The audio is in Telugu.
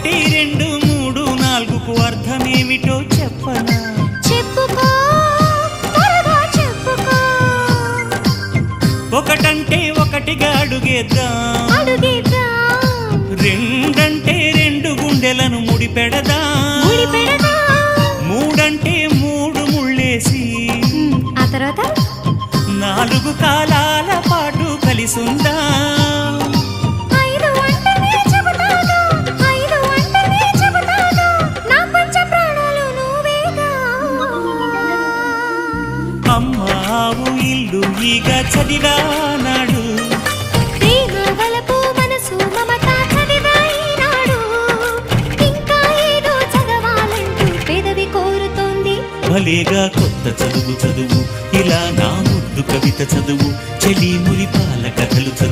ఒకటి రెండు మూడు నాలుగుకు అర్థమేమిటో చెప్పనా? చెప్పుకో, త్వరగా చెప్పుకో. ఒకటంటే ఒకటిగా అడుగేద్దాం, రెండంటే రెండు గుండెలను ముడిపెడదాం, మూడంటే మూడు ముళ్ళేసి ఆ తర్వాత నాలుగు కాలాల పాటు కలిసుందాం. అమ్మావు ఇల్లు ఈగ చదివానాడు, భలేగా కొత్త చదువు చదువు, ఇలా నా ముద్దు కవిత చదువు, చెలి మురిపాల కథలు చదువు.